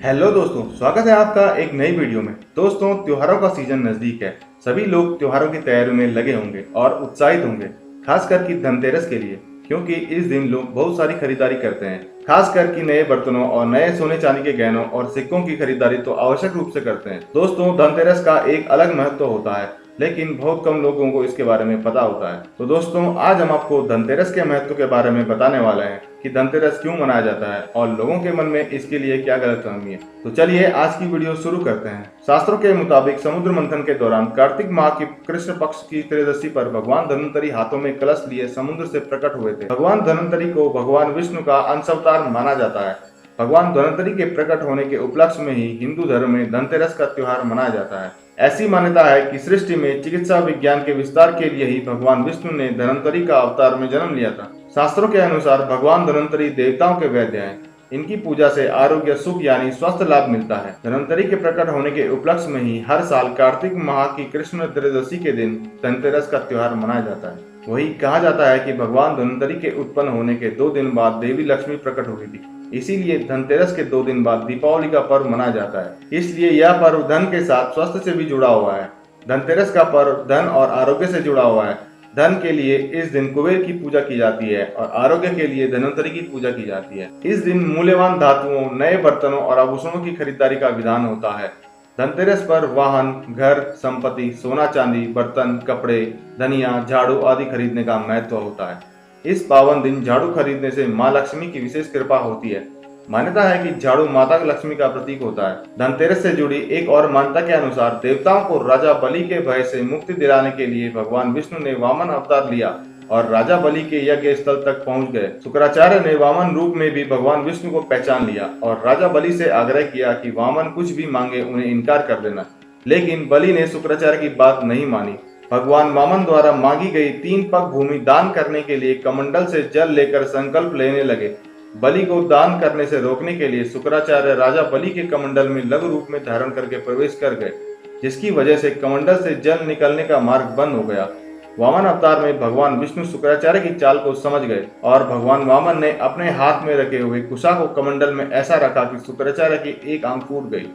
Hello दोस्तों, स्वागत है आपका एक नई वीडियो में। दोस्तों, त्योहारों का सीजन नजदीक है। सभी लोग त्योहारों की तैयारी में लगे होंगे और उत्साहित होंगे, खासकर कि धनतेरस के लिए, क्योंकि इस दिन लोग बहुत सारी खरीदारी करते हैं। खासकर कि नए बर्तनों और नए सोने चांदी के गहनों और सिक्कों की खरीदारी तो आवश्यक रूप से करते हैं। दोस्तों, धनतेरस का एक अलग महत्व होता है, लेकिन बहुत कम लोगों को इसके बारे में पता होता है। तो दोस्तों, आज हम आपको धनतेरस के महत्व के बारे में बताने वाले हैं कि धनतेरस क्यों मनाया जाता है और लोगों के मन में इसके लिए क्या गलतफहमी है। तो चलिए आज की वीडियो शुरू करते हैं। शास्त्रों के मुताबिक समुद्र मंथन के दौरान कार्तिक माह की कृष्ण पक्ष की त्रयोदशी पर भगवान धन्वंतरी हाथों में कलश लिए समुद्र से प्रकट हुए थे। भगवान धन्वंतरी को भगवान विष्णु का अंश अवतार माना जाता है। भगवान धन्वंतरी के प्रकट होने के उपलक्ष्य में ही हिंदू धर्म में धनतेरस का त्योहार मनाया जाता है। ऐसी मान्यता है कि सृष्टि में चिकित्सा विज्ञान के विस्तार के लिए ही भगवान विष्णु ने धन्वंतरी का अवतार में जन्म लिया था। शास्त्रों के अनुसार भगवान धन्वंतरी देवताओं के वैद्य हैं। इनकी पूजा से आरोग्य, सुख यानी स्वास्थ्य लाभ मिलता है। धन्वंतरी के प्रकट होने के उपलक्ष्य में ही हर साल कार्तिक माह की कृष्ण त्रयोदशी के दिन धनतेरस का त्योहार मनाया जाता है। वही कहा जाता है कि भगवान धन्वंतरी के उत्पन्न होने के 2 दिन बाद देवी लक्ष्मी प्रकट हुई थी। इसीलिए धनतेरस के 2 दिन बाद दीपावली का पर्व मनाया जाता है। इसलिए यह पर्व धन के साथ स्वास्थ्य से भी जुड़ा हुआ है। धनतेरस का पर्व धन और आरोग्य से जुड़ा हुआ है। धन के लिए इस दिन कुबेर की पूजा की जाती है और आरोग्य के लिए धन्वंतरी की पूजा की जाती है। इस दिन मूल्यवान धातुओं, नए बर्तनों और आभूषणों की खरीदारी का विधान होता है। धनतेरस पर वाहन, घर, संपत्ति, सोना चांदी, बर्तन, कपड़े, धनिया, झाड़ू आदि खरीदने का महत्व होता है। इस पावन दिन झाड़ू खरीदने से माँ लक्ष्मी की विशेष कृपा होती है। मान्यता है कि झाड़ू माता लक्ष्मी का प्रतीक होता है। धनतेरस से जुड़ी एक और मान्यता के अनुसार देवताओं को राजा बलि के भय से मुक्ति दिलाने के लिए भगवान विष्णु ने वामन अवतार लिया और राजा बलि के यज्ञ स्थल तक पहुंच गए। शुक्राचार्य ने वामन रूप में भी भगवान विष्णु को पहचान लिया और राजा बलि से आग्रह किया कि वामन कुछ भी मांगे उन्हें इनकार कर देना, लेकिन बलि ने शुक्राचार्य की बात नहीं मानी। भगवान वामन द्वारा मांगी गई 3 पग भूमि दान करने के लिए कमंडल से जल लेकर संकल्प लेने लगे। बलि को दान करने से रोकने के लिए शुक्राचार्य राजा बलि के कमंडल में लघु रूप में धारण करके प्रवेश कर गए, जिसकी वजह से कमंडल से जल निकलने का मार्ग बंद हो गया। वामन अवतार में भगवान विष्णु शुक्राचार्य की चाल को समझ गए और भगवान वामन ने अपने हाथ में रखे हुए कुशा को कमंडल में ऐसा रखा कि शुक्राचार्य की एक आंख फूट गई।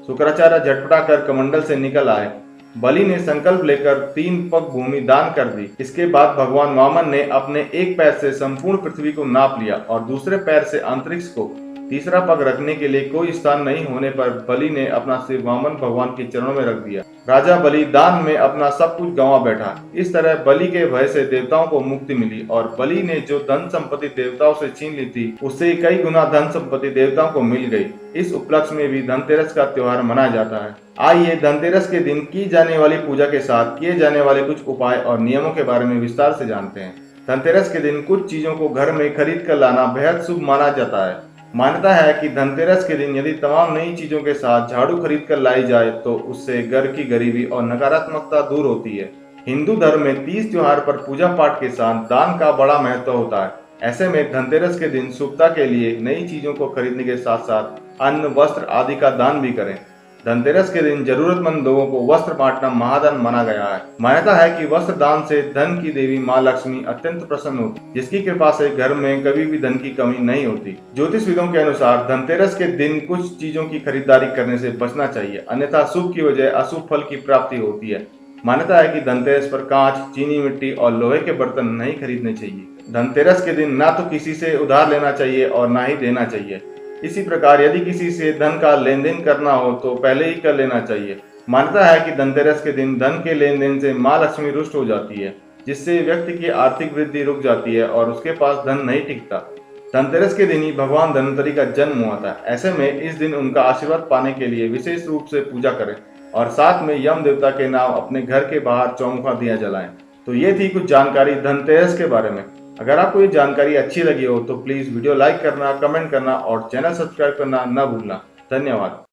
शुक्राचार्य झटपटा कर कमंडल से निकल आए। बलि ने संकल्प लेकर 3 पग भूमि दान कर दी। इसके बाद भगवान वामन ने अपने एक पैर से संपूर्ण पृथ्वी को नाप लिया और दूसरे पैर से अंतरिक्ष को। तीसरा पग रखने के लिए कोई स्थान नहीं होने पर बलि ने अपना सिर वामन भगवान के चरणों में रख दिया। राजा बलि दान में अपना सब कुछ गंवा बैठा। इस तरह बलि के भय से देवताओं को मुक्ति मिली और बलि ने जो धन संपत्ति देवताओं से छीन ली थी, उससे कई गुना धन संपत्ति देवताओं को मिल गई। इस उपलक्ष्य में भी धनतेरस का त्योहार मनाया जाता है। आइए धनतेरस के दिन की जाने वाली पूजा के साथ किए जाने वाले कुछ उपाय और नियमों के बारे में विस्तार से जानते हैं। धनतेरस के दिन कुछ चीजों को घर में खरीद कर लाना बेहद शुभ माना जाता है। मान्यता है कि धनतेरस के दिन यदि तमाम नई चीजों के साथ झाड़ू खरीद कर लाई जाए तो उससे घर की गरीबी और नकारात्मकता दूर होती है। हिंदू धर्म में 30 त्योहार पर पूजा पाठ के साथ दान का बड़ा महत्व होता है। ऐसे में धनतेरस के दिन शुभता के लिए नई चीजों को खरीदने के साथ साथ अन्न, वस्त्र आदि का दान भी करें। धनतेरस के दिन जरूरतमंद लोगों को वस्त्र बांटना महादान माना गया है। मान्यता है कि वस्त्र दान से धन की देवी माँ लक्ष्मी अत्यंत प्रसन्न होती, जिसकी कृपा से घर में कभी भी धन की कमी नहीं होती। ज्योतिषविदों के अनुसार धनतेरस के दिन कुछ चीजों की खरीदारी करने से बचना चाहिए, अन्यथा शुभ की वजह अशुभ फल की प्राप्ति होती है। मान्यता है कि धनतेरस पर कांच, चीनी मिट्टी और लोहे के बर्तन नहीं खरीदने चाहिए। धनतेरस के दिन ना तो किसी से उधार लेना चाहिए और ना ही देना चाहिए। इसी प्रकार यदि किसी से धन का लेन देन करना हो तो पहले ही कर लेना चाहिए। मान्यता है कि धनतेरस के दिन धन के लेन देन से माँ लक्ष्मी रुष्ट हो जाती है, जिससे व्यक्ति की आर्थिक वृद्धि रुक जाती है और उसके पास धन नहीं टिकता। धनतेरस के दिन ही भगवान धन्वंतरी का जन्म हुआ था। ऐसे में इस दिन उनका आशीर्वाद पाने के लिए विशेष रूप से पूजा करें और साथ में यम देवता के नाम अपने घर के बाहर चौमुखा दिया जलाएं। तो ये थी कुछ जानकारी धनतेरस के बारे में। अगर आपको ये जानकारी अच्छी लगी हो तो प्लीज वीडियो लाइक करना, कमेंट करना और चैनल सब्सक्राइब करना न भूलना। धन्यवाद।